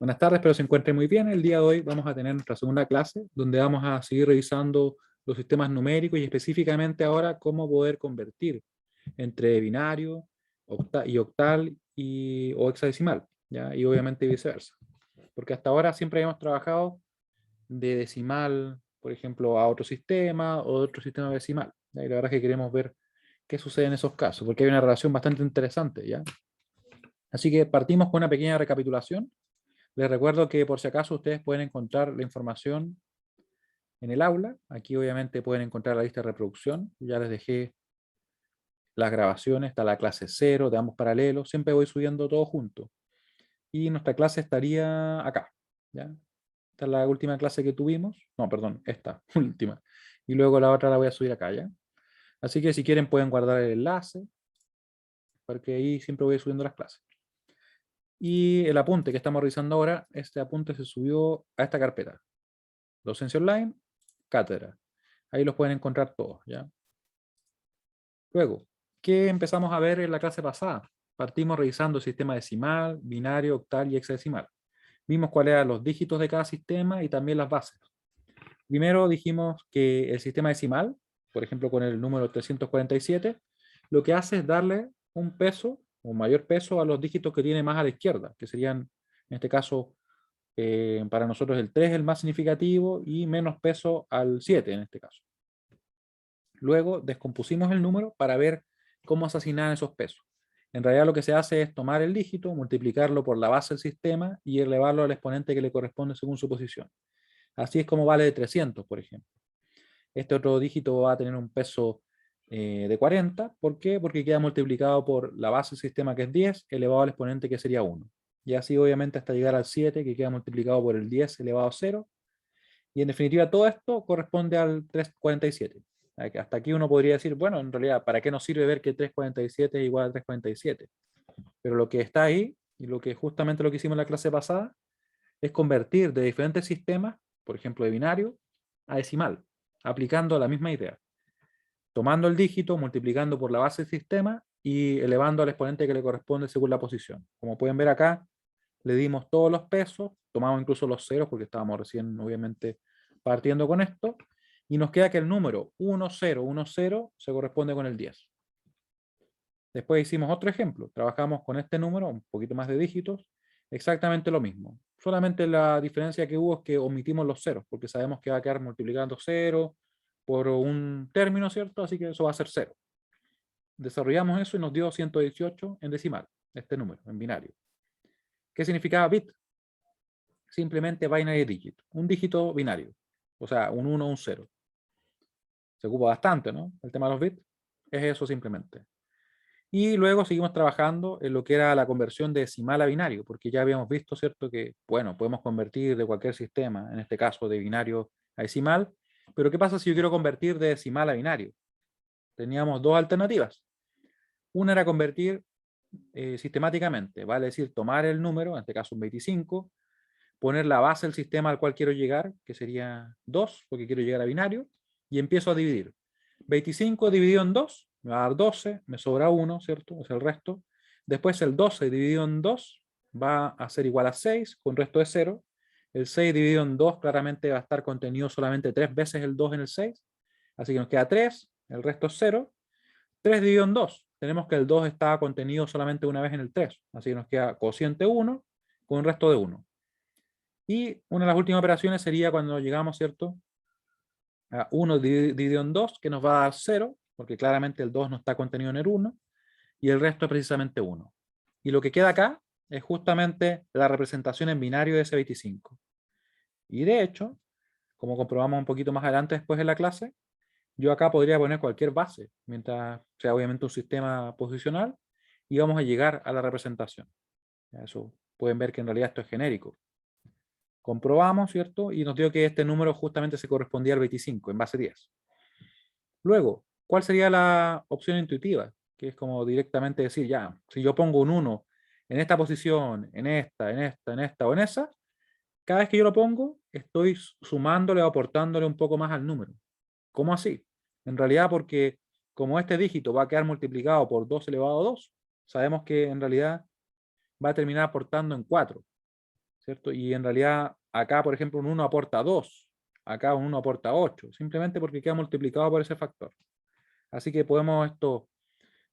Buenas tardes, espero se encuentren muy bien. El día de hoy vamos a tener nuestra segunda clase, donde vamos a seguir revisando los sistemas numéricos y específicamente ahora cómo poder convertir entre binario y octal o hexadecimal, ¿ya? Y obviamente viceversa. Porque hasta ahora siempre hemos trabajado de decimal, por ejemplo, a otro sistema o de otro sistema decimal, ¿ya? Y la verdad es que queremos ver qué sucede en esos casos, porque hay una relación bastante interesante, ¿ya? Así que partimos con una pequeña recapitulación. Les recuerdo que por si acaso ustedes pueden encontrar la información en el aula. Aquí obviamente pueden encontrar la lista de reproducción. Ya les dejé las grabaciones, está la clase 0 de ambos paralelos. Siempre voy subiendo todo junto. Y nuestra clase estaría acá, ¿ya? Esta es la última clase que tuvimos. No, perdón, esta última. Y luego la otra la voy a subir acá, ¿ya? Así que si quieren pueden guardar el enlace, porque ahí siempre voy subiendo las clases. Y el apunte que estamos revisando ahora, este apunte se subió a esta carpeta. Docencia online, cátedra. Ahí los pueden encontrar todos, ¿ya? Luego, ¿qué empezamos a ver en la clase pasada? Partimos revisando el sistema decimal, binario, octal y hexadecimal. Vimos cuáles eran los dígitos de cada sistema y también las bases. Primero dijimos que el sistema decimal, por ejemplo con el número 347, lo que hace es darle un peso, un mayor peso a los dígitos que tiene más a la izquierda, que serían, en este caso, para nosotros el 3 es el más significativo y menos peso al 7 en este caso. Luego descompusimos el número para ver cómo se asignaban esos pesos. En realidad lo que se hace es tomar el dígito, multiplicarlo por la base del sistema y elevarlo al exponente que le corresponde según su posición. Así es como vale de 300, por ejemplo. Este otro dígito va a tener un peso de 40. ¿Por qué? Porque queda multiplicado por la base del sistema, que es 10, elevado al exponente, que sería 1. Y así obviamente hasta llegar al 7, que queda multiplicado por el 10 elevado a 0. Y en definitiva todo esto corresponde al 347. Hasta aquí uno podría decir, bueno, en realidad, ¿para qué nos sirve ver que 347 es igual a 347? Pero lo que está ahí, y lo que justamente lo que hicimos en la clase pasada, es convertir de diferentes sistemas, por ejemplo de binario, a decimal, aplicando la misma idea. Tomando el dígito, multiplicando por la base del sistema y elevando al exponente que le corresponde según la posición. Como pueden ver acá, le dimos todos los pesos, tomamos incluso los ceros porque estábamos recién obviamente partiendo con esto, y nos queda que el número 1010 se corresponde con el 10. Después hicimos otro ejemplo, trabajamos con este número, un poquito más de dígitos, exactamente lo mismo. Solamente la diferencia que hubo es que omitimos los ceros, porque sabemos que va a quedar multiplicando 0 por un término, ¿cierto? Así que eso va a ser 0. Desarrollamos eso y nos dio 118 en decimal, este número, en binario. ¿Qué significaba bit? Simplemente binary digit, un dígito binario, o sea, un 1 o un 0. Se ocupa bastante, ¿no? El tema de los bits es eso simplemente. Y luego seguimos trabajando en lo que era la conversión de decimal a binario, porque ya habíamos visto, ¿cierto?, que, bueno, podemos convertir de cualquier sistema, en este caso de binario a decimal, pero ¿qué pasa si yo quiero convertir de decimal a binario? Teníamos dos alternativas. Una era convertir sistemáticamente, vale decir, tomar el número, en este caso un 25, poner la base del sistema al cual quiero llegar, que sería 2, porque quiero llegar a binario, y empiezo a dividir. 25 dividido en 2, me va a dar 12, me sobra 1, ¿cierto? Es el resto. Después el 12 dividido en 2 va a ser igual a 6, con resto de 0. El 6 dividido en 2 claramente va a estar contenido solamente 3 veces el 2 en el 6, así que nos queda 3, el resto es 0. 3 dividido en 2, tenemos que el 2 está contenido solamente una vez en el 3, así que nos queda cociente 1 con un resto de 1. Y una de las últimas operaciones sería cuando llegamos, ¿cierto?, a 1 dividido en 2, que nos va a dar 0, porque claramente el 2 no está contenido en el 1, y el resto es precisamente 1. Y lo que queda acá es justamente la representación en binario de ese 25. Y de hecho, como comprobamos un poquito más adelante después de la clase, yo acá podría poner cualquier base, mientras sea obviamente un sistema posicional, y vamos a llegar a la representación. Eso pueden ver que en realidad esto es genérico. Comprobamos, ¿cierto? Y nos dio que este número justamente se correspondía al 25 en base 10. Luego, ¿cuál sería la opción intuitiva? Que es como directamente decir, ya, si yo pongo un 1 en esta posición, en esta, en esta, en esta o en esa, cada vez que yo lo pongo, estoy sumándole o aportándole un poco más al número. ¿Cómo así? En realidad porque como este dígito va a quedar multiplicado por 2 elevado a 2, sabemos que en realidad va a terminar aportando en 4. ¿cierto? Y en realidad acá, por ejemplo, un 1 aporta 2, acá un 1 aporta 8, simplemente porque queda multiplicado por ese factor. Así que podemos esto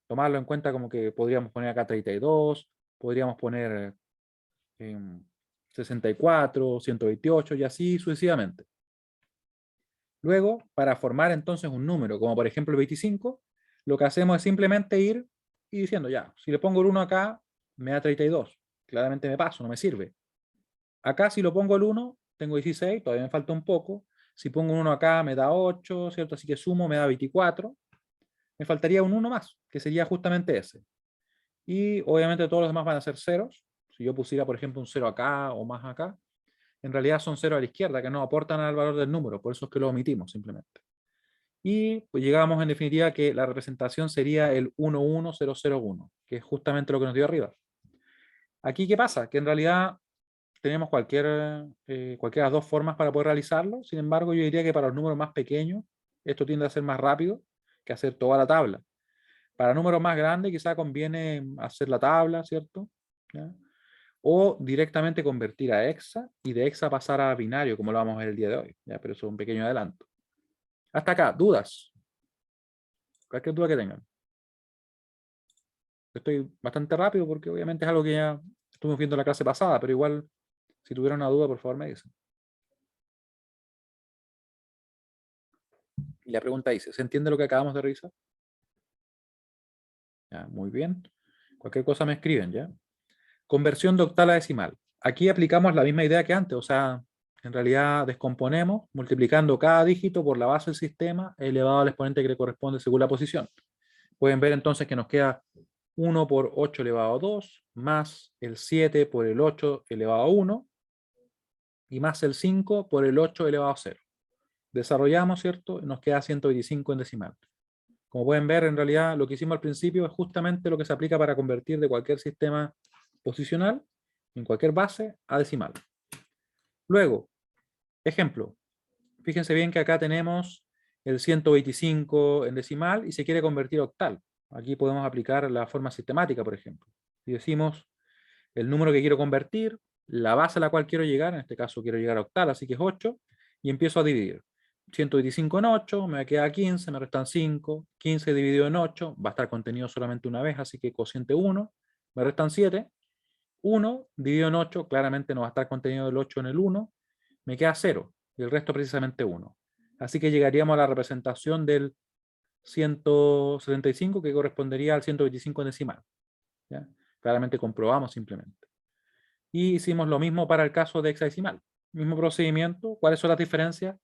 tomarlo en cuenta como que podríamos poner acá 32, podríamos poner 64, 128 y así sucesivamente. Luego, para formar entonces un número, como por ejemplo el 25, lo que hacemos es simplemente ir y diciendo, ya, si le pongo el 1 acá, me da 32. Claramente me paso, no me sirve. Acá si lo pongo el 1, tengo 16, todavía me falta un poco. Si pongo un 1 acá, me da 8, ¿cierto? Así que sumo, me da 24. Me faltaría un 1 más, que sería justamente ese. Y obviamente todos los demás van a ser ceros. Si yo pusiera, por ejemplo, un 0 acá o más acá, en realidad son ceros a la izquierda, que no aportan al valor del número, por eso es que lo omitimos simplemente. Y pues llegamos en definitiva que la representación sería el 11001, que es justamente lo que nos dio arriba. Aquí, ¿qué pasa? Que en realidad tenemos cualquiera de las dos formas para poder realizarlo. Sin embargo, yo diría que para los números más pequeños, esto tiende a ser más rápido que hacer toda la tabla. Para números más grandes, quizá conviene hacer la tabla, ¿cierto? ¿Ya? O directamente convertir a hexa y de hexa pasar a binario, como lo vamos a ver el día de hoy. ¿Ya? Pero eso es un pequeño adelanto. Hasta acá, dudas. Cualquier duda que tengan. Estoy bastante rápido porque obviamente es algo que ya estuvimos viendo en la clase pasada, pero igual, si tuvieran una duda, por favor me dicen. Y la pregunta dice, ¿se entiende lo que acabamos de revisar? Ya, muy bien. Cualquier cosa me escriben, ¿ya? Conversión de octal a decimal. Aquí aplicamos la misma idea que antes, o sea, en realidad descomponemos multiplicando cada dígito por la base del sistema elevado al exponente que le corresponde según la posición. Pueden ver entonces que nos queda 1 por 8 elevado a 2, más el 7 por el 8 elevado a 1, y más el 5 por el 8 elevado a 0. Desarrollamos, ¿cierto? Nos queda 125 en decimal. Como pueden ver, en realidad lo que hicimos al principio es justamente lo que se aplica para convertir de cualquier sistema posicional, en cualquier base, a decimal. Luego, ejemplo, fíjense bien que acá tenemos el 125 en decimal y se quiere convertir a octal. Aquí podemos aplicar la forma sistemática, por ejemplo. Y decimos el número que quiero convertir, la base a la cual quiero llegar, en este caso quiero llegar a octal, así que es 8, y empiezo a dividir. 125 en 8, me queda 15, me restan 5, 15 dividido en 8, va a estar contenido solamente una vez, así que cociente 1, me restan 7, 1 dividido en 8, claramente no va a estar contenido el 8 en el 1, me queda 0, y el resto precisamente 1. Así que llegaríamos a la representación del 175, que correspondería al 125 en decimal. ¿Ya? Claramente comprobamos simplemente. Y hicimos lo mismo para el caso de hexadecimal. Mismo procedimiento. ¿Cuáles son las diferencias?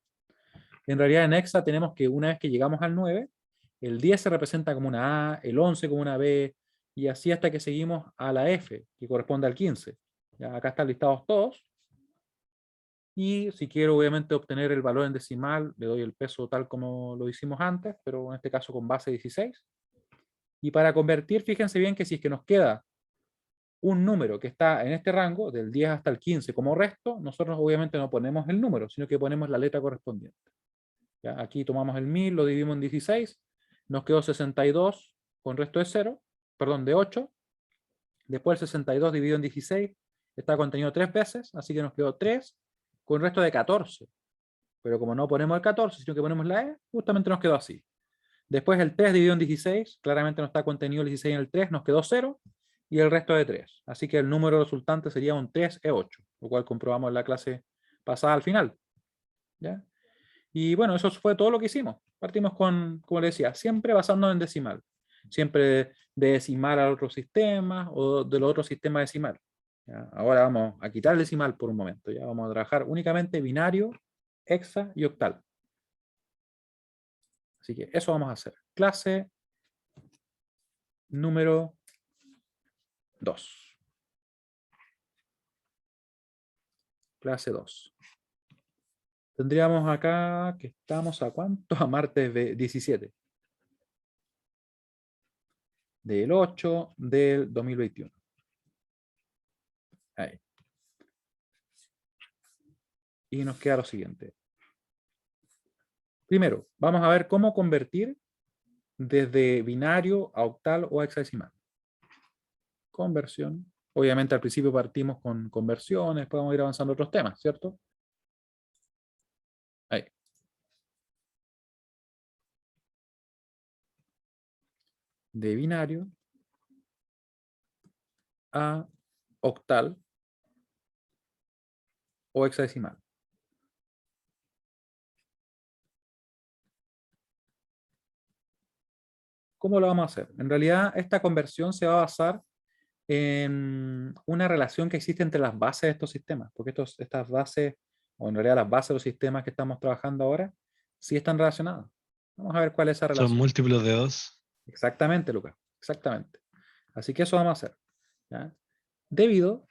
En realidad en hexa tenemos que una vez que llegamos al 9, el 10 se representa como una A, el 11 como una B, y así hasta que seguimos a la F, que corresponde al 15. Ya, acá están listados todos. Y si quiero obviamente obtener el valor en decimal, le doy el peso tal como lo hicimos antes, pero en este caso con base 16. Y para convertir, fíjense bien que si es que nos queda un número que está en este rango, del 10 hasta el 15 como resto, nosotros obviamente no ponemos el número, sino que ponemos la letra correspondiente. ¿Ya? Aquí tomamos el 1000, lo dividimos en 16, nos quedó 62 con resto de 0, perdón, de 8. Después el 62 dividido en 16 está contenido 3 veces, así que nos quedó 3 con resto de 14. Pero como no ponemos el 14, sino que ponemos la E, justamente nos quedó así. Después el 3 dividido en 16, claramente no está contenido el 16 en el 3, nos quedó 0, y el resto de 3. Así que el número resultante sería un 3E8, lo cual comprobamos en la clase pasada al final. ¿Ya? Y bueno, eso fue todo lo que hicimos. Partimos con, como les decía, siempre basándonos en decimal. Siempre de decimal al otro sistema o del otro sistema decimal. ¿Ya? Ahora vamos a quitar el decimal por un momento. Ya vamos a trabajar únicamente binario, hexa y octal. Así que eso vamos a hacer. Clase número 2. Clase 2. Tendríamos acá que estamos a cuánto? A martes de 17. Del 8 del 2021. Ahí. Y nos queda lo siguiente. Primero, vamos a ver cómo convertir desde binario a octal o a hexadecimal. Conversión Obviamente al principio partimos con conversiones, después vamos a ir avanzando a otros temas, ¿cierto? Ahí. De binario a octal o hexadecimal. ¿Cómo lo vamos a hacer? En realidad, esta conversión se va a basar en una relación que existe entre las bases de estos sistemas, porque estas bases, o en realidad las bases de los sistemas que estamos trabajando ahora, sí están relacionadas. Vamos a ver cuál es esa Son relación. múltiplos de 2. Exactamente, Lucas, exactamente. Así que eso vamos a hacer, ¿ya? Debido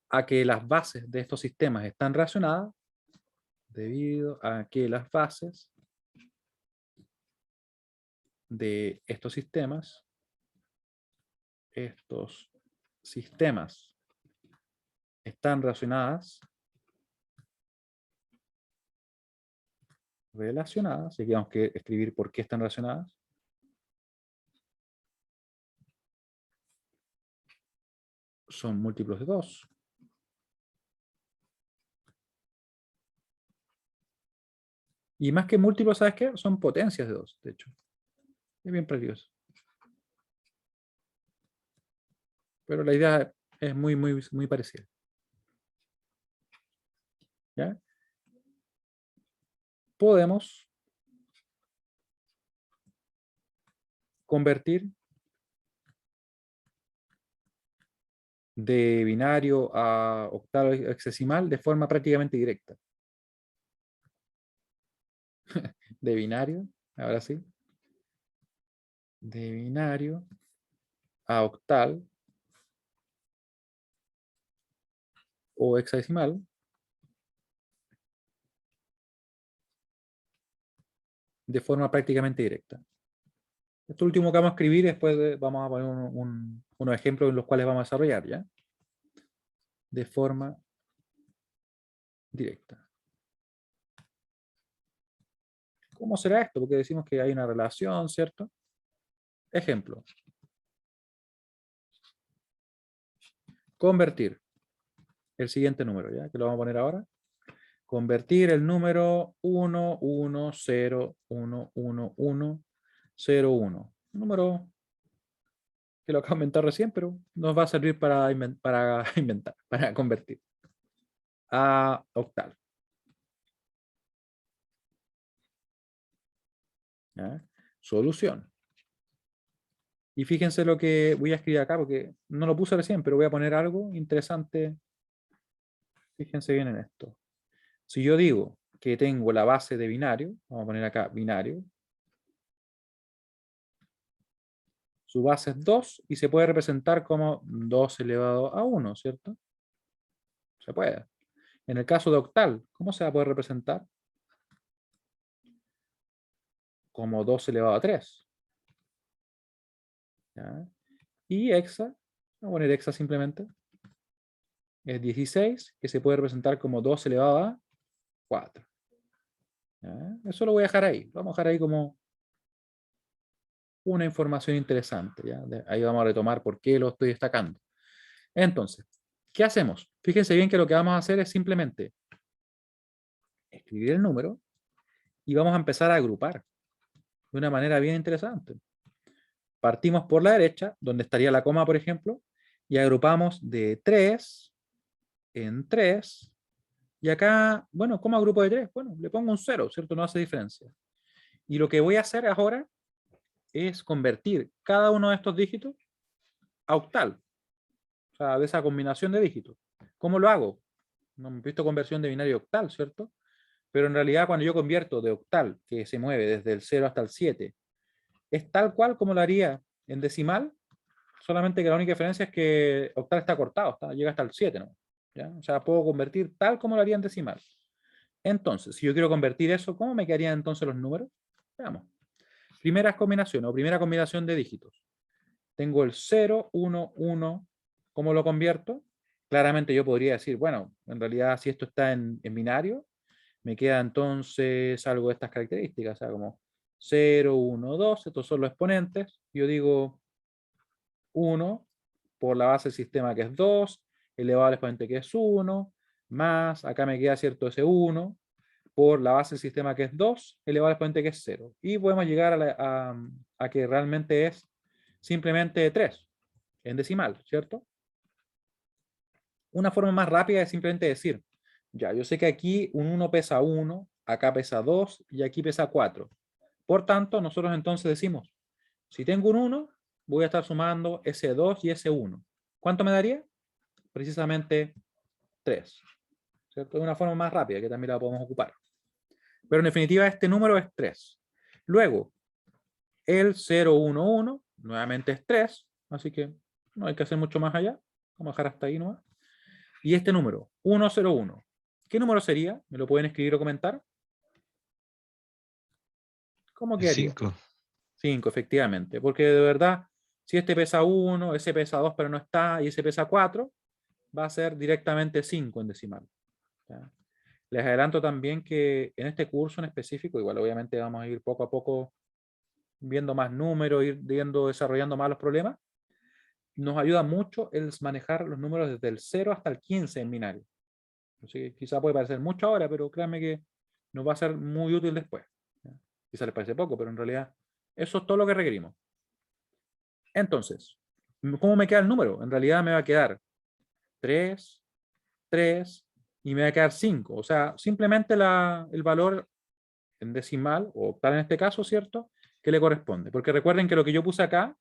a que las bases de estos sistemas están relacionadas, debido a que las bases de estos sistemas están relacionadas, y aquí vamos que escribir por qué están relacionadas. Son múltiplos de 2. Y más que múltiplos, ¿sabes qué? Son potencias de 2, de hecho. Es bien precioso. Pero la idea es muy parecida. ¿Ya? Podemos convertir de binario a octavo hexadecimal de forma prácticamente directa. De binario, ahora sí. De binario a octal o hexadecimal de forma prácticamente directa. Esto último que vamos a escribir, después vamos a poner unos ejemplos en los cuales vamos a desarrollar, ¿ya? De forma directa. ¿Cómo será esto? Porque decimos que hay una relación, ¿cierto? Ejemplo. Convertir el siguiente número, ¿ya? Que lo vamos a poner ahora. Convertir el número 1, 1, 0, 1, 1, 1, 0, 1. Un número que lo acabo de inventar recién, pero nos va a servir para inventar, para convertir a octal. ¿Ya? Solución. Y fíjense lo que voy a escribir acá, porque no lo puse recién, pero voy a poner algo interesante. Fíjense bien en esto. Si yo digo que tengo la base de binario, vamos a poner acá binario, su base es 2 y se puede representar como 2 elevado a 1, ¿cierto? Se puede. En el caso de octal, ¿cómo se va a poder representar? Como 2 elevado a 3. ¿Ya? Y hexa, vamos a poner hexa simplemente, es 16, que se puede representar como 2 elevado a 4. ¿Ya? Eso lo voy a dejar ahí. Lo vamos a dejar ahí como una información interesante. ¿Ya? Ahí vamos a retomar por qué lo estoy destacando. Entonces, ¿qué hacemos? Fíjense bien que lo que vamos a hacer es simplemente escribir el número y vamos a empezar a agrupar de una manera bien interesante. Partimos por la derecha, donde estaría la coma, por ejemplo, y agrupamos de 3 en 3. Y acá, bueno, ¿cómo agrupo de 3? Bueno, le pongo un 0, ¿cierto? No hace diferencia. Y lo que voy a hacer ahora es convertir cada uno de estos dígitos a octal. O sea, de esa combinación de dígitos. ¿Cómo lo hago? No hemos visto conversión de binario a octal, ¿cierto? Pero en realidad cuando yo convierto de octal, que se mueve desde el 0 hasta el 7, es tal cual como lo haría en decimal, solamente que la única diferencia es que octal está cortado, llega hasta el 7, ¿no? ¿Ya? O sea, puedo convertir tal como lo haría en decimal. Entonces, si yo quiero convertir eso, ¿cómo me quedarían entonces los números? Veamos. Primera combinación de dígitos. Tengo el 0, 1, 1. ¿Cómo lo convierto? Claramente yo podría decir, bueno, en realidad si esto está en binario, me queda entonces algo de estas características, o sea, como 0, 1, 2, estos son los exponentes. Yo digo 1 por la base del sistema que es 2, elevado al exponente que es 1, más, acá me queda cierto ese 1, por la base del sistema que es 2, elevado al exponente que es 0. Y podemos llegar a que realmente es simplemente 3, en decimal, ¿cierto? Una forma más rápida es simplemente decir, ya, yo sé que aquí un 1 pesa 1, acá pesa 2 y aquí pesa 4. Por tanto, nosotros entonces decimos, si tengo un 1, voy a estar sumando ese 2 y ese 1. ¿Cuánto me daría? Precisamente 3. ¿Cierto? Es una forma más rápida que también la podemos ocupar. Pero en definitiva este número es 3. Luego, el 011 nuevamente es 3, así que no hay que hacer mucho más allá. Vamos a dejar hasta ahí nomás. Y este número, 101, ¿qué número sería? ¿Me lo pueden escribir o comentar? ¿Cómo El quedaría? 5. 5, efectivamente. Porque de verdad, si este pesa 1, ese pesa 2 pero no está, y ese pesa 4, va a ser directamente 5 en decimal. ¿Ya? Les adelanto también que en este curso en específico, igual obviamente vamos a ir poco a poco viendo más números, ir desarrollando más los problemas, nos ayuda mucho el manejar los números desde el 0 hasta el 15 en binario. Así que quizá puede parecer mucho ahora, pero créanme que nos va a ser muy útil después. ¿Ya? Quizá les parece poco, pero en realidad eso es todo lo que requerimos. Entonces, ¿cómo me queda el número? En realidad me va a quedar 3, 3 y me va a quedar 5. O sea, simplemente el valor en decimal, o octal en este caso, ¿cierto? Que le corresponde. Porque recuerden que lo que yo puse acá,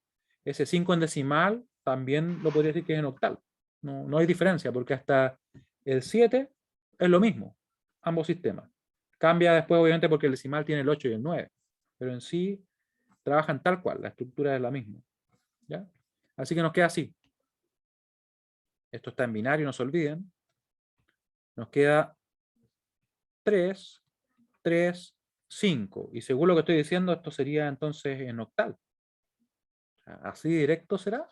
ese 5 en decimal, también lo podría decir que es en octal. No, no hay diferencia, porque hasta el 7 es lo mismo, ambos sistemas. Cambia después, obviamente, porque el decimal tiene el 8 y el 9, pero en sí trabajan tal cual, la estructura es la misma. ¿Ya? Así que nos queda así. Esto está en binario, no se olviden. Nos queda 3, 3, 5. Y según lo que estoy diciendo, esto sería entonces en octal. Así directo será.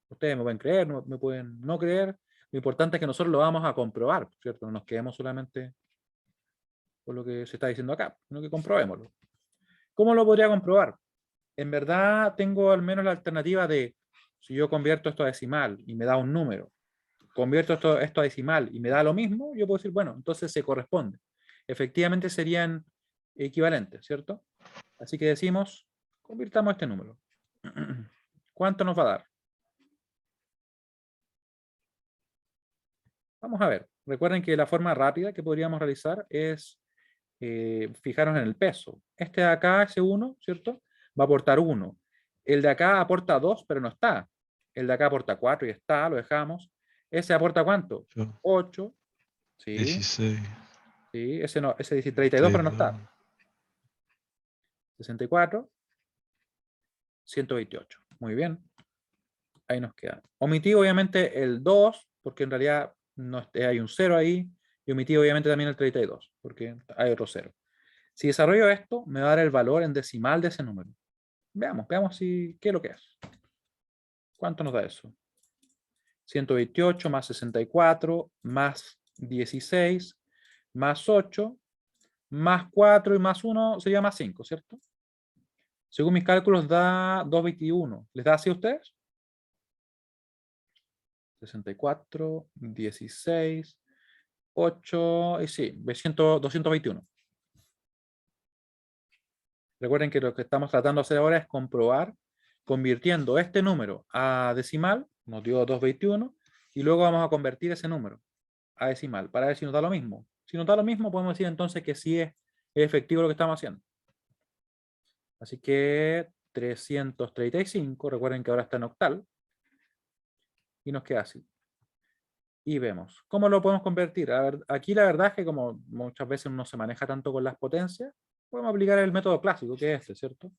Ustedes me pueden creer, me pueden no creer. Lo importante es que nosotros lo vamos a comprobar, ¿cierto? No nos quedemos solamente con lo que se está diciendo acá, sino que comprobémoslo. ¿Cómo lo podría comprobar? En verdad tengo al menos la alternativa de, si yo convierto esto a decimal y me da un número, convierto esto a decimal y me da lo mismo, yo puedo decir, bueno, entonces se corresponde. Efectivamente serían equivalentes, ¿cierto? Así que decimos, convirtamos este número. ¿Cuánto nos va a dar? Vamos a ver. Recuerden que la forma rápida que podríamos realizar es fijarnos en el peso. Este de acá, ese 1, ¿cierto? Va a aportar 1. El de acá aporta 2, pero no está. El de acá aporta 4 y está, lo dejamos. ¿Ese aporta cuánto? 8. Sí, 16, sí. Ese no, ese dice 32, pero no 32. está. 64, 128. Muy bien. Ahí nos queda. Omití obviamente el 2, porque en realidad no, hay un 0 ahí. Y omití obviamente también el 32, porque hay otro 0. Si desarrollo esto, me va a dar el valor en decimal de ese número. Veamos qué es lo que es. ¿Cuánto nos da eso? 128 más 64 más 16 más 8 más 4 y más 1 sería más 5, ¿cierto? Según mis cálculos da 221. ¿Les da así a ustedes? 64, 16, 8 y sí, 221. Recuerden que lo que estamos tratando de hacer ahora es comprobar, convirtiendo este número a decimal, nos dio 221, y luego vamos a convertir ese número a decimal para ver si nos da lo mismo. Si nos da lo mismo, podemos decir entonces que sí es efectivo lo que estamos haciendo. Así que 335, recuerden que ahora está en octal, y nos queda así. Y vemos. ¿Cómo lo podemos convertir? A ver, aquí la verdad es que como muchas veces no se maneja tanto con las potencias, podemos aplicar el método clásico, que es este, ¿cierto?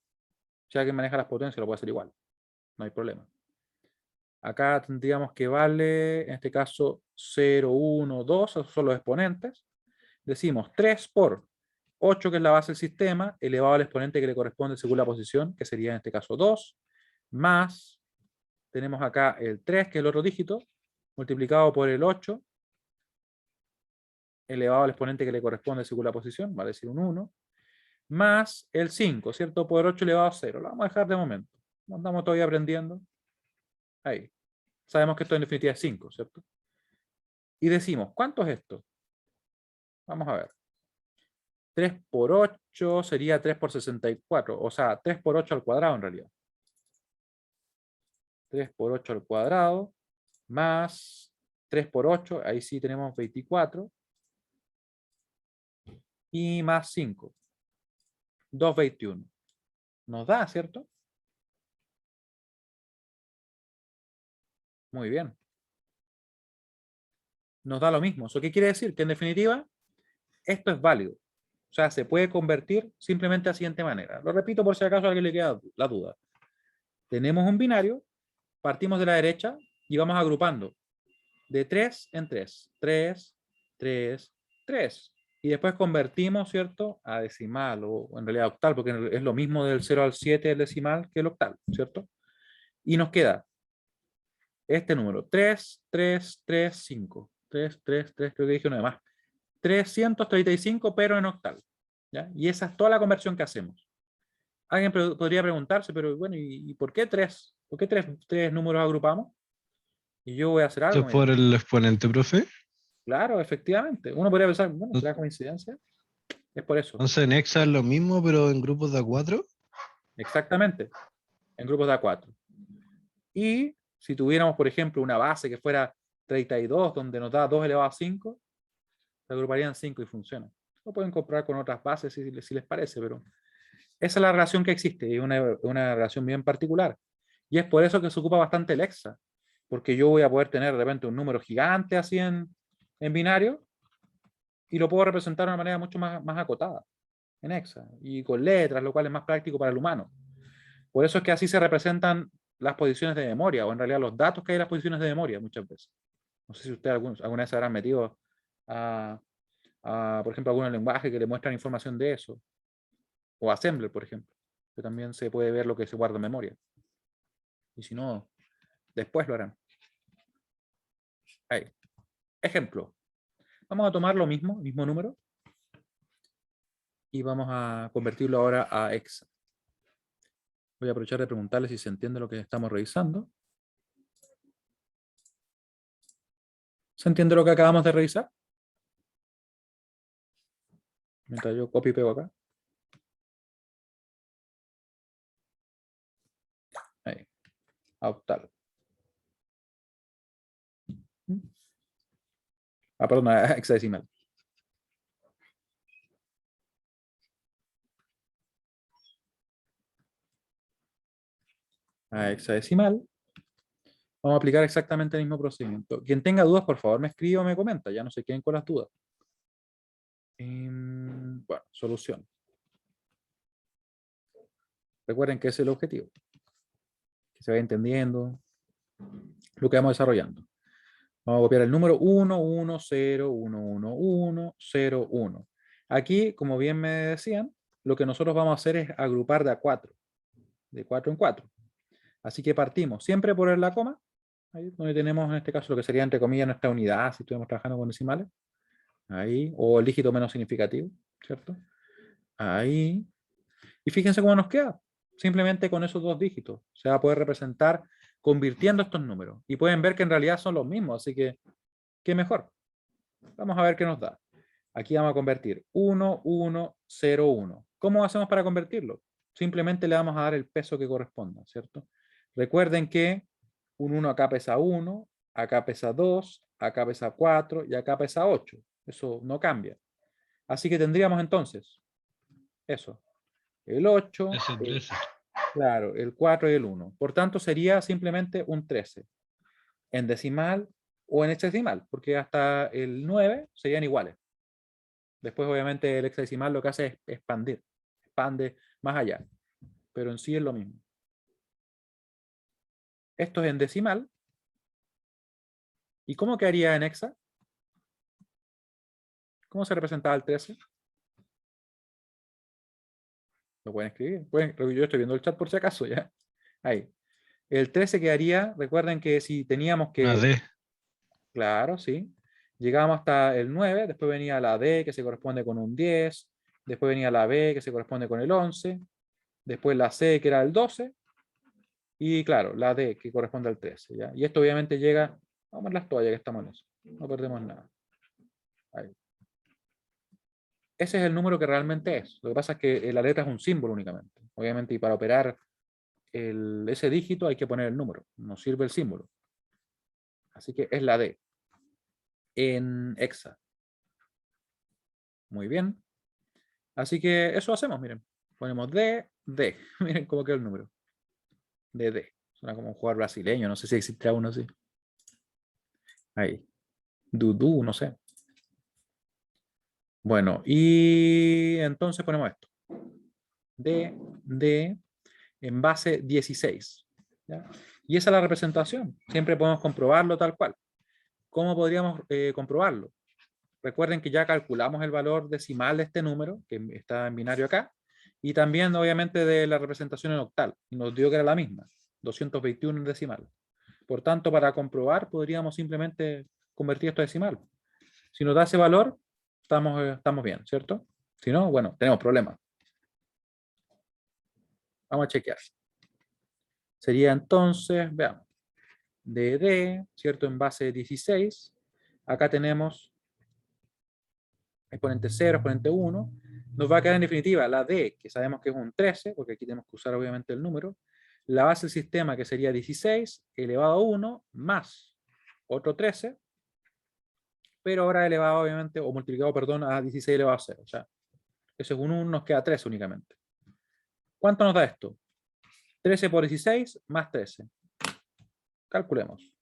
Si alguien maneja las potencias, lo puede hacer igual. No hay problema. Acá tendríamos que vale, en este caso, 0, 1, 2, esos son los exponentes. Decimos 3 por 8, que es la base del sistema, elevado al exponente que le corresponde según la posición, que sería en este caso 2, más, tenemos acá el 3, que es el otro dígito, multiplicado por el 8, elevado al exponente que le corresponde según la posición, vale decir un 1, más el 5, ¿cierto? Por 8 elevado a 0. Lo vamos a dejar de momento. No andamos todavía aprendiendo. Ahí. sabemos que esto en definitiva es 5, ¿cierto? Y decimos, ¿cuánto es esto? Vamos a ver. 3 por 8 sería 3 por 64, o sea, 3 por 8 al cuadrado en realidad. 3 por 8 al cuadrado, más 3 por 8, ahí sí tenemos 24, y más 5, 221. Nos da, ¿cierto? Muy bien. Nos da lo mismo. ¿Eso qué quiere decir? Que en definitiva, esto es válido. O sea, se puede convertir simplemente de la siguiente manera. Lo repito por si acaso a alguien le queda la duda. Tenemos un binario, partimos de la derecha y vamos agrupando de 3 en 3. 3, 3, 3. Y después convertimos, ¿cierto?, a decimal o en realidad octal, porque es lo mismo del 0 al 7 el decimal que el octal, ¿cierto? Y nos queda este número, 3, 3, 3, 5. 3, 3, 3, creo que dije uno de más. 335, pero en octal. ¿Ya? Y esa es toda la conversión que hacemos. Alguien podría preguntarse, pero bueno, ¿y por qué 3? ¿Por qué tres números agrupamos? Y yo voy a hacer ¿Esto algo, es mira. por el exponente, profe? Claro, efectivamente. Uno podría pensar, bueno, ¿No? ¿será coincidencia? Es por eso. Entonces en Hexa es lo mismo, pero en grupos de A4. Exactamente. En grupos de A4. Y si tuviéramos, por ejemplo, una base que fuera 32, donde nos da 2 elevado a 5, se agruparían 5 y funciona. Lo pueden comprar con otras bases si les parece, pero esa es la relación que existe, y una relación bien particular. Y es por eso que se ocupa bastante el hexa, porque yo voy a poder tener de repente un número gigante así en binario, y lo puedo representar de una manera mucho más acotada, en hexa, y con letras, lo cual es más práctico para el humano. Por eso es que así se representan las posiciones de memoria, o en realidad los datos que hay en las posiciones de memoria muchas veces. No sé si ustedes alguna vez se habrán metido por ejemplo, algún lenguaje que le muestran información de eso, o Assembler, por ejemplo, que también se puede ver lo que se guarda en memoria. Y si no, después lo harán. Ahí. Ejemplo. Vamos a tomar lo mismo, el mismo número, y vamos a convertirlo ahora a hexa. Voy a aprovechar de preguntarle si se entiende lo que estamos revisando. ¿Se entiende lo que acabamos de revisar? Mientras yo copio y pego acá. Ahí. Octal. Perdón, hexadecimal. A hexadecimal. Vamos a aplicar exactamente el mismo procedimiento. Quien tenga dudas, por favor, me escribe o me comenta. Ya no se queden con las dudas. Bueno, solución. Recuerden que ese es el objetivo. Que se vaya entendiendo lo que vamos desarrollando. Vamos a copiar el número 1, 1, 0, 1, 1, 1, 0, 1. Aquí, como bien me decían, lo que nosotros vamos a hacer es agrupar de a 4. De 4 en 4. Así que partimos siempre por la coma. Ahí donde tenemos en este caso lo que sería entre comillas nuestra unidad, si estuviéramos trabajando con decimales. Ahí, o el dígito menos significativo, ¿cierto? Ahí. Y fíjense cómo nos queda. Simplemente con esos dos dígitos se va a poder representar convirtiendo estos números. Y pueden ver que en realidad son los mismos, así que, ¿qué mejor? Vamos a ver qué nos da. Aquí vamos a convertir 1, 1, 0, 1. ¿Cómo hacemos para convertirlo? Simplemente le vamos a dar el peso que corresponda, ¿cierto? Recuerden que un 1 acá pesa 1, acá pesa 2, acá pesa 4 y acá pesa 8. Eso no cambia. Así que tendríamos entonces eso. El 8, claro, el 4 y el 1. Por tanto, sería simplemente un 13 en decimal o en hexadecimal, porque hasta el 9 serían iguales. Después, obviamente, el hexadecimal lo que hace es expandir, expande más allá, pero en sí es lo mismo. Esto es en decimal. ¿Y cómo quedaría en hexa? ¿Cómo se representaba el 13? Lo pueden escribir. Yo estoy viendo el chat por si acaso, ya. Ahí. El 13 quedaría, recuerden que si teníamos Una que... D. Claro, sí. Llegábamos hasta el 9, después venía la D, que se corresponde con un 10, después venía la B, que se corresponde con el 11, después la C, que era el 12, Y claro, la D, que corresponde al 13. ¿Ya? Y esto obviamente llega, vamos a ver las toallas que estamos en eso. No perdemos nada. Ahí. Ese es el número que realmente es. Lo que pasa es que la letra es un símbolo únicamente. Obviamente, y para operar ese dígito hay que poner el número. No sirve el símbolo. Así que es la D. En hexa. Muy bien. Así que eso hacemos, miren. Ponemos D, D. Miren cómo queda el número. De D. Suena como un jugador brasileño. No sé si existe uno así. Ahí. Dudú, no sé. Bueno, y entonces ponemos esto. D en base 16. ¿Ya? Y esa es la representación. Siempre podemos comprobarlo tal cual. ¿Cómo podríamos comprobarlo? Recuerden que ya calculamos el valor decimal de este número, que está en binario acá, y también obviamente de la representación en octal. Y nos dio que era la misma, 221 en decimal. Por tanto, para comprobar podríamos simplemente convertir esto a decimal. Si nos da ese valor, estamos bien, ¿cierto? Si no, bueno, tenemos problemas. Vamos a chequear. Sería entonces, veamos, de ¿cierto? En base 16. Acá tenemos exponente 0, exponente 1. Nos va a quedar en definitiva la D, que sabemos que es un 13, porque aquí tenemos que usar obviamente el número. La base del sistema, que sería 16 elevado a 1, más otro 13, pero ahora elevado obviamente, o multiplicado, perdón, a 16 elevado a 0. O sea, eso es un 1, nos queda 13 únicamente. ¿Cuánto nos da esto? 13 por 16 más 13. Calculemos.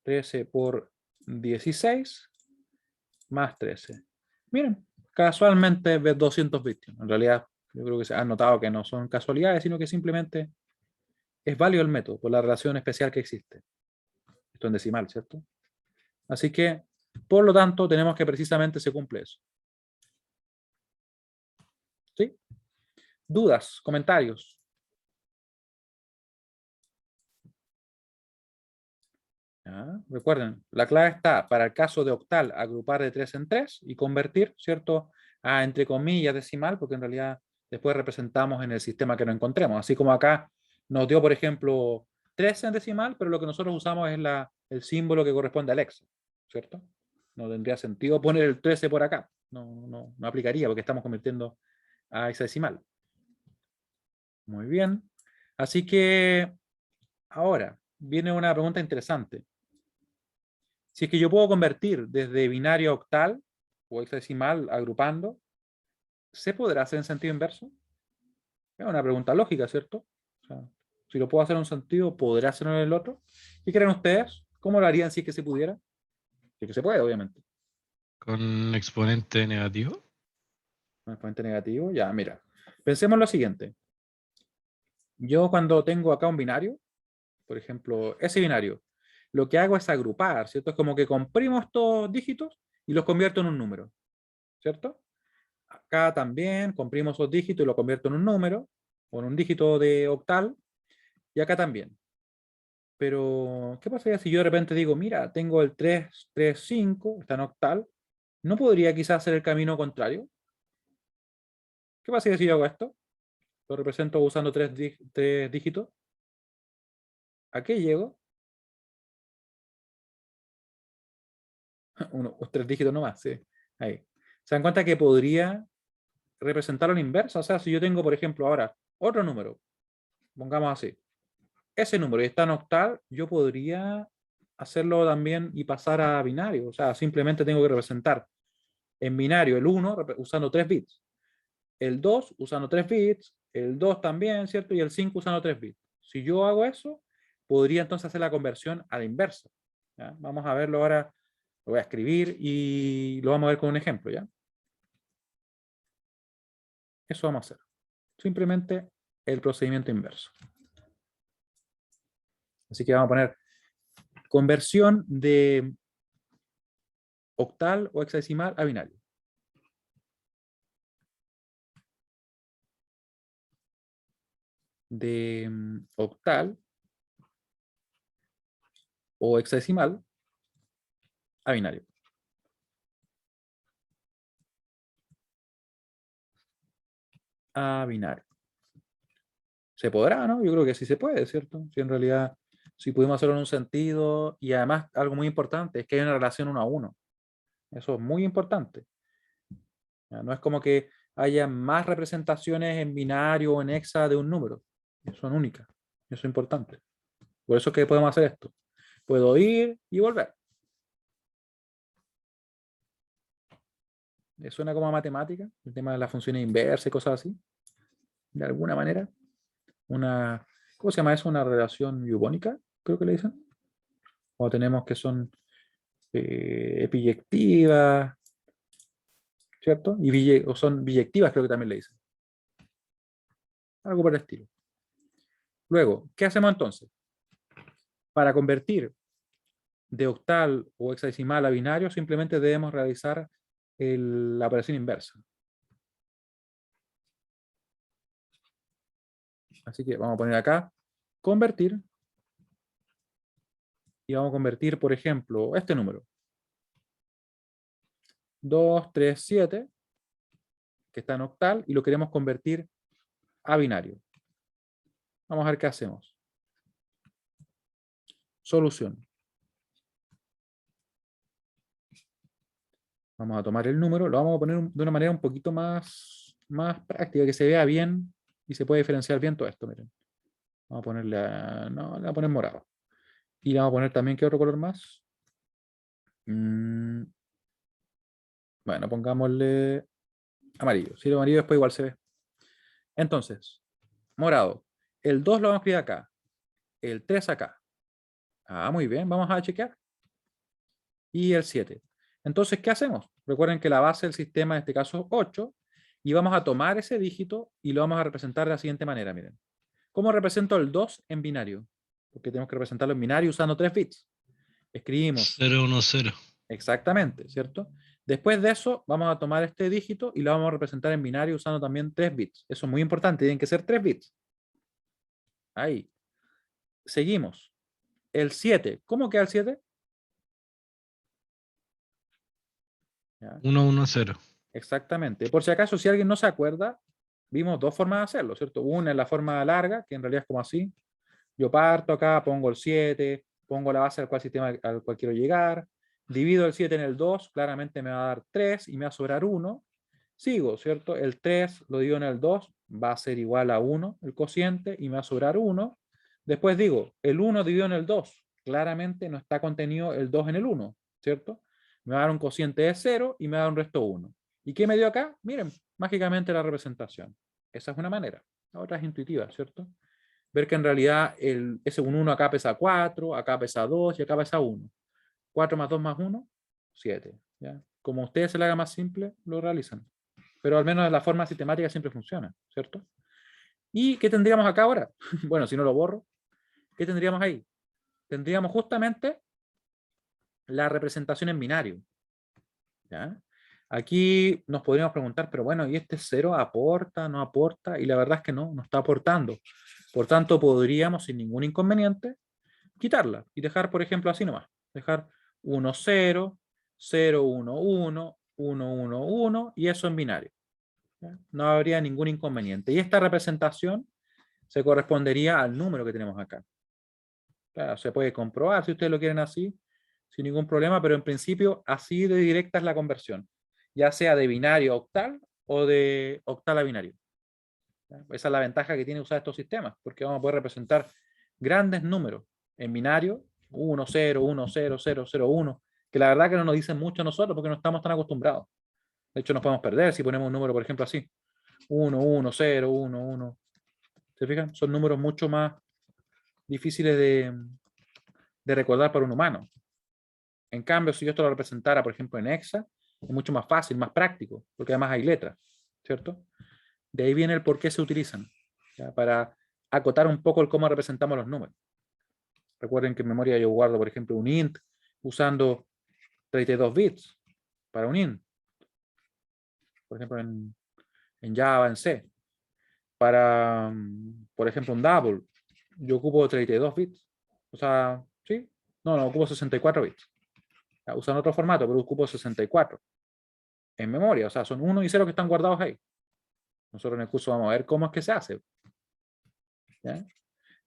13 por 16 más 13. Miren, casualmente ves 221. En realidad, yo creo que se han notado que no son casualidades, sino que simplemente es válido el método por la relación especial que existe. Esto en decimal, ¿cierto? Así que, por lo tanto, tenemos que precisamente se cumple eso. ¿Sí? ¿Dudas? ¿Comentarios? ¿Ya? Recuerden, la clave está para el caso de octal, agrupar de 3 en 3 y convertir, ¿cierto? A entre comillas decimal, porque en realidad después representamos en el sistema que no encontremos. Así como acá nos dio, por ejemplo, 13 en decimal, pero lo que nosotros usamos es el símbolo que corresponde al hexa, ¿cierto? No tendría sentido poner el 13 por acá. No aplicaría porque estamos convirtiendo a hexadecimal. Muy bien. Así que ahora viene una pregunta interesante. Si es que yo puedo convertir desde binario a octal o hexadecimal agrupando, ¿se podrá hacer en sentido inverso? Es una pregunta lógica, ¿cierto? O sea, si lo puedo hacer en un sentido, ¿podrá hacerlo en el otro? ¿Qué creen ustedes? ¿Cómo lo harían si es que se pudiera? Si es que se puede, obviamente. Con exponente negativo. Un exponente negativo, ya, mira. Pensemos lo siguiente. Yo cuando tengo acá un binario, por ejemplo, ese binario, lo que hago es agrupar, ¿cierto? Es como que comprimo estos dígitos y los convierto en un número, ¿cierto? Acá también comprimo esos dígitos y lo convierto en un número, o en un dígito de octal, y acá también. Pero, ¿qué pasaría si yo de repente digo, mira, tengo el 3, 3, 5, está en octal, ¿no podría quizás hacer el camino contrario? ¿Qué pasaría si yo hago esto? Lo represento usando tres dígitos. ¿A qué llego? Tres dígitos nomás, sí. Ahí. ¿Se dan cuenta que podría representarlo en inversa? O sea, si yo tengo, por ejemplo, ahora otro número, pongamos así, ese número y está en octal, yo podría hacerlo también y pasar a binario. O sea, simplemente tengo que representar en binario el 1 usando 3 bits, el 2 usando 3 bits, el 2 también, ¿cierto? Y el 5 usando 3 bits. Si yo hago eso, podría entonces hacer la conversión a la inversa. ¿Ya? Vamos a verlo ahora, lo voy a escribir y lo vamos a ver con un ejemplo, ¿ya? Eso vamos a hacer. Simplemente el procedimiento inverso. Así que vamos a poner conversión de octal o hexadecimal a binario. De octal o hexadecimal a binario. A binario. ¿Se podrá, no? Yo creo que sí se puede, ¿cierto? Si en realidad, si pudimos hacerlo en un sentido, y además algo muy importante es que hay una relación 1 a 1. Eso es muy importante. ¿Ya? No es como que haya más representaciones en binario o en hexa de un número. Son únicas. Eso es importante. Por eso es que podemos hacer esto. Puedo ir y volver. Suena como a matemática, el tema de las funciones inversas y cosas así. De alguna manera. ¿Cómo se llama eso? Una relación eubónica, creo que le dicen. O tenemos que son epiyectivas, ¿cierto? O son biyectivas, creo que también le dicen. Algo por el estilo. Luego, ¿qué hacemos entonces? Para convertir de octal o hexadecimal a binario, simplemente debemos realizar la operación inversa. Así que vamos a poner acá, convertir, y vamos a convertir, por ejemplo, este número. 2, 3, 7, que está en octal, y lo queremos convertir a binario. Vamos a ver qué hacemos. Solución. Vamos a tomar el número, lo vamos a poner de una manera un poquito más práctica, que se vea bien y se puede diferenciar bien todo esto. Miren. Vamos a ponerle no, le vamos a poner morado. Y le vamos a poner también, ¿qué otro color más? Bueno, pongámosle amarillo. Si el amarillo después igual se ve. Entonces, morado. El 2 lo vamos a escribir acá. El 3 acá. Ah, muy bien. Vamos a chequear. Y el 7. Entonces, ¿qué hacemos? Recuerden que la base del sistema en este caso es 8. Y vamos a tomar ese dígito y lo vamos a representar de la siguiente manera. Miren. ¿Cómo represento el 2 en binario? Porque tenemos que representarlo en binario usando 3 bits. Escribimos. 0, 1, 0. Exactamente, ¿cierto? Después de eso, vamos a tomar este dígito y lo vamos a representar en binario usando también 3 bits. Eso es muy importante, tienen que ser 3 bits. Ahí. Seguimos. El 7. ¿Cómo queda el 7? 1, 1, 0. Exactamente. Por si acaso, si alguien no se acuerda, vimos dos formas de hacerlo, ¿cierto? Una es la forma larga, que en realidad es como así. Yo parto acá, pongo el 7, pongo la base al cual sistema al cual quiero llegar, divido el 7 en el 2, claramente me va a dar 3 y me va a sobrar 1. Sigo, ¿cierto? El 3 lo divido en el 2, va a ser igual a 1 el cociente y me va a sobrar 1. Después digo, el 1 dividido en el 2, claramente no está contenido el 2 en el 1, ¿cierto? Me va a dar un cociente de 0 y me va a dar un resto 1. ¿Y qué me dio acá? Miren, mágicamente la representación. Esa es una manera. La otra es intuitiva, ¿cierto? Ver que en realidad ese 1 acá pesa 4, acá pesa 2 y acá pesa 1. 4 más 2 más 1, 7. ¿Ya? Como a ustedes se le haga más simple, lo realizan. Pero al menos la forma sistemática siempre funciona, ¿cierto? ¿Y qué tendríamos acá ahora? Bueno, si no lo borro, ¿qué tendríamos ahí? Tendríamos justamente la representación en binario. ¿Ya? Aquí nos podríamos preguntar, pero bueno, ¿y este 0 aporta, no aporta? Y la verdad es que no está aportando. Por tanto, podríamos sin ningún inconveniente quitarla y dejar, por ejemplo, así nomás. Dejar 1, 0, 0, 1, 1, 1, 1, 1 y eso en binario. ¿Ya? No habría ningún inconveniente. Y esta representación se correspondería al número que tenemos acá. Claro, se puede comprobar si ustedes lo quieren así, sin ningún problema, pero en principio así de directa es la conversión, ya sea de binario a octal o de octal a binario. ¿Ya? Esa es la ventaja que tiene usar estos sistemas, porque vamos a poder representar grandes números en binario, 1, 0, 1, 0, 0, 0, 1, que la verdad que no nos dicen mucho a nosotros porque no estamos tan acostumbrados. De hecho, nos podemos perder si ponemos un número, por ejemplo, así. 1, 1, 0, 1, 1. ¿Se fijan? Son números mucho más difíciles de recordar para un humano. En cambio, si yo esto lo representara, por ejemplo, en hexa, es mucho más fácil, más práctico, porque además hay letras, ¿cierto? De ahí viene el por qué se utilizan, ¿ya? Para acotar un poco el cómo representamos los números. Recuerden que en memoria yo guardo, por ejemplo, un int usando 32 bits para un int. Por ejemplo, en Java, en C. Para, por ejemplo, un double, yo ocupo 32 bits. O sea, ¿sí? No, ocupo 64 bits. Usan otro formato, pero ocupo 64 en memoria. O sea, son 1 y 0 que están guardados ahí. Nosotros en el curso vamos a ver cómo es que se hace. ¿Ya?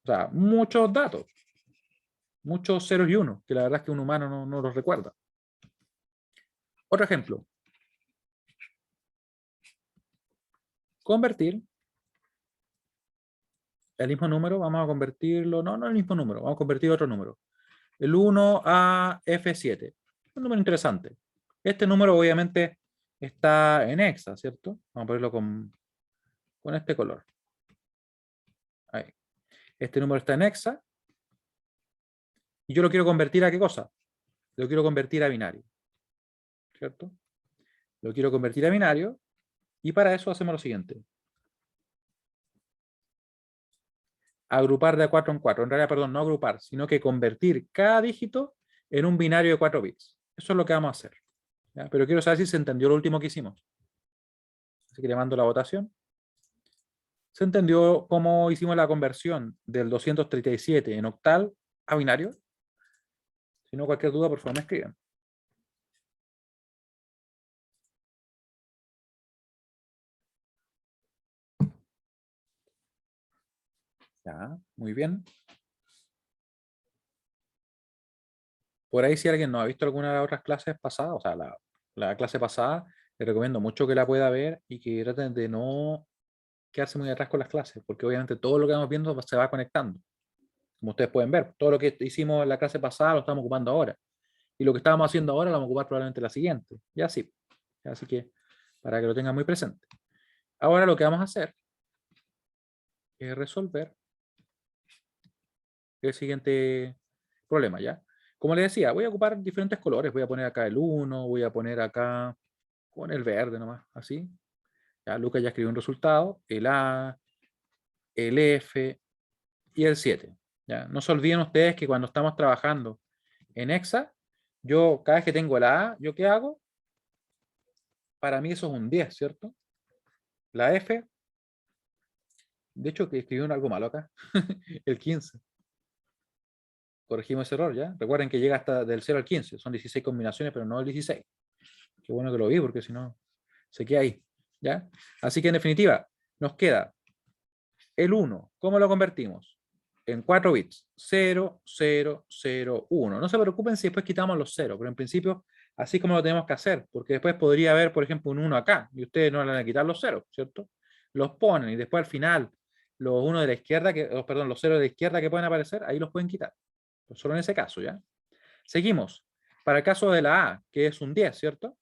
O sea, muchos datos, muchos ceros y unos, que la verdad es que un humano no los recuerda. Otro ejemplo. Convertir el mismo número, vamos a convertirlo, no el mismo número, vamos a convertir otro número. El 1 a F7. Un número interesante. Este número obviamente está en hexa, ¿cierto? Vamos a ponerlo con este color. Ahí. Este número está en hexa. Y yo lo quiero convertir a ¿qué cosa? Lo quiero convertir a binario. ¿Cierto? Lo quiero convertir a binario. Y para eso hacemos lo siguiente. Agrupar de 4 en 4. En realidad, perdón, no agrupar, sino que convertir cada dígito en un binario de 4 bits. Eso es lo que vamos a hacer. ¿Ya? Pero quiero saber si se entendió lo último que hicimos. Así que le mando la votación. ¿Se entendió cómo hicimos la conversión del 237 en octal a binario? Si no, cualquier duda, por favor, me escriben. Ya, muy bien. Por ahí, si alguien no ha visto alguna de las otras clases pasadas, o sea, la clase pasada, les recomiendo mucho que la pueda ver y que traten de no quedarse muy atrás con las clases, porque obviamente todo lo que vamos viendo se va conectando. Como ustedes pueden ver, todo lo que hicimos en la clase pasada lo estamos ocupando ahora. Y lo que estábamos haciendo ahora lo vamos a ocupar probablemente en la siguiente. Y así. Así que, para que lo tengan muy presente. Ahora lo que vamos a hacer es resolver el siguiente problema, ¿ya? Como les decía, voy a ocupar diferentes colores. Voy a poner acá el 1, voy a poner acá con el verde nomás, así. Ya, Lucas ya escribió un resultado, el A, el F y el 7. ¿Ya? No se olviden ustedes que cuando estamos trabajando en Exa, yo cada vez que tengo la A, ¿yo qué hago? Para mí eso es un 10, ¿cierto? La F, de hecho que escribí algo malo acá, el 15. Corregimos ese error, ¿ya? Recuerden que llega hasta del 0 al 15, son 16 combinaciones, pero no el 16. Qué bueno que lo vi, porque si no, se queda ahí, ¿ya? Así que en definitiva, nos queda el 1. ¿Cómo lo convertimos? En 4 bits. 0, 0, 0, 1. No se preocupen si después quitamos los 0, pero en principio así como lo tenemos que hacer, porque después podría haber, por ejemplo, un 1 acá, y ustedes no le van a quitar los 0, ¿cierto? Los ponen, y después al final, los 1 de la izquierda, perdón, los 0 de la izquierda que pueden aparecer, ahí los pueden quitar. Pues solo en ese caso, ¿ya? Seguimos. Para el caso de la A, que es un 10, ¿cierto?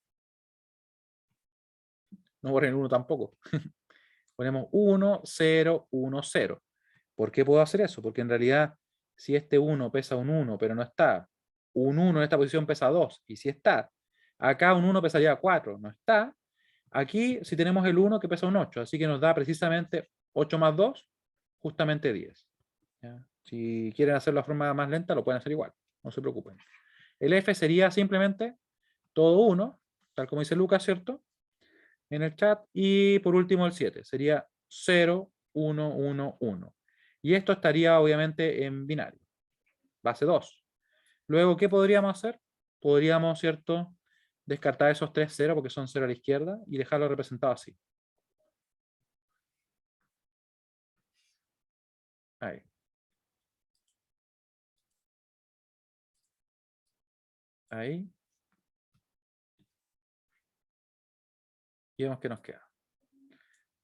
No borren el 1 tampoco. Ponemos 1, 0, 1, 0. ¿Por qué puedo hacer eso? Porque en realidad, si este 1 pesa un 1, pero no está, un 1 en esta posición pesa 2, y si está, acá un 1 pesaría 4, no está. Aquí, si tenemos el 1 que pesa un 8, así que nos da precisamente 8 más 2, justamente 10. ¿Ya? Si quieren hacerlo de forma más lenta, lo pueden hacer igual, no se preocupen. El F sería simplemente todo 1, tal como dice Lucas, ¿cierto? En el chat. Y por último el 7, sería 0, 1, 1, 1. Y esto estaría obviamente en binario, base 2. Luego, ¿qué podríamos hacer? Podríamos, ¿cierto?, descartar esos 3 0 porque son 0 a la izquierda y dejarlo representado así. Ahí. Ahí. Y vemos que nos queda.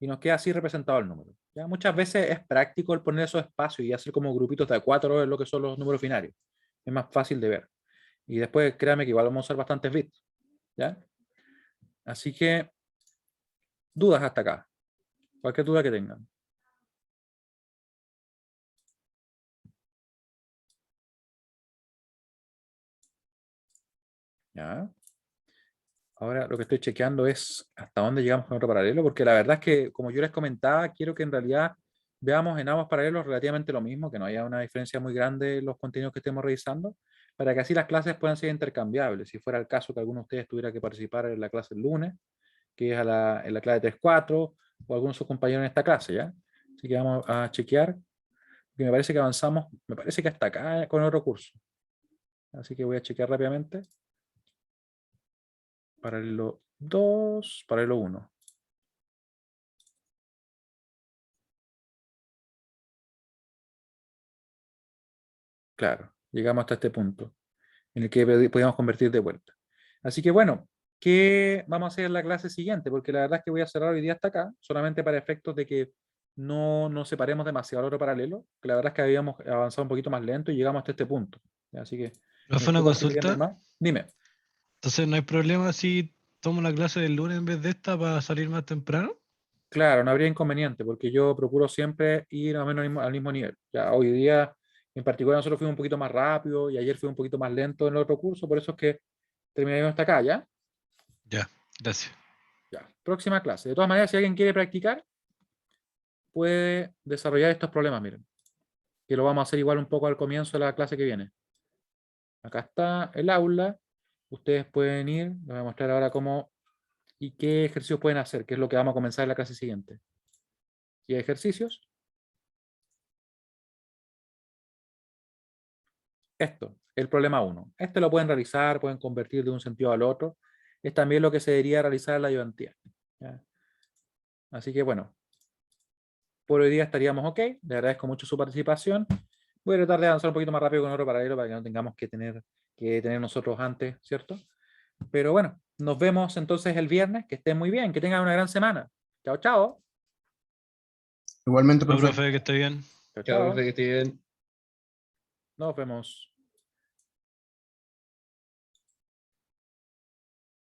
Y nos queda así representado el número. ¿Ya? Muchas veces es práctico el poner esos espacios y hacer como grupitos de 4 en lo que son los números binarios. Es más fácil de ver. Y después, créanme que igual vamos a usar bastantes bits. ¿Ya? Así que, dudas hasta acá. Cualquier duda que tengan. ¿Ya? Ahora lo que estoy chequeando es hasta dónde llegamos con otro paralelo, porque la verdad es que, como yo les comentaba, quiero que en realidad veamos en ambos paralelos relativamente lo mismo, que no haya una diferencia muy grande en los contenidos que estemos revisando, para que así las clases puedan ser intercambiables. Si fuera el caso que alguno de ustedes tuviera que participar en la clase el lunes, que es en la clase 3-4, o algunos de sus compañeros en esta clase, ¿ya? Así que vamos a chequear, que me parece que avanzamos, me parece que hasta acá con otro curso. Así que voy a chequear rápidamente. Paralelo 2, paralelo 1. Claro, llegamos hasta este punto en el que podíamos convertir de vuelta. Así que bueno, ¿qué vamos a hacer en la clase siguiente? Porque la verdad es que voy a cerrar hoy día hasta acá, solamente para efectos de que no nos separemos demasiado al otro paralelo, que la verdad es que habíamos avanzado un poquito más lento y llegamos hasta este punto. Así que, ¿No en fue este una caso, el viernes consulta? más, dime. Entonces no hay problema si tomo la clase del lunes en vez de esta para salir más temprano. Claro, no habría inconveniente, porque yo procuro siempre ir más o menos al mismo nivel. Ya hoy día, en particular, nosotros fuimos un poquito más rápido y ayer fue un poquito más lento en el otro curso, por eso es que terminamos hasta acá, ¿ya? Ya, gracias. Ya, próxima clase. De todas maneras, si alguien quiere practicar, puede desarrollar estos problemas, miren, que lo vamos a hacer igual un poco al comienzo de la clase que viene. Acá está el aula, ustedes pueden ir, les voy a mostrar ahora cómo y qué ejercicios pueden hacer, que es lo que vamos a comenzar en la clase siguiente. Y ejercicios. Esto, el problema 1. Este lo pueden realizar, pueden convertir de un sentido al otro. Es también lo que se debería realizar en la ayudantía. ¿Ya? Así que bueno, por hoy día estaríamos ok. Le agradezco mucho su participación. Voy a tratar de avanzar un poquito más rápido con otro paralelo para que no tengamos que tener nosotros antes, ¿cierto? Pero bueno, nos vemos entonces el viernes. Que estén muy bien, que tengan una gran semana. Chao, chao. Igualmente, No, profe. profe, que esté bien. Chao, Chao, chao. profe, que esté bien. Nos vemos.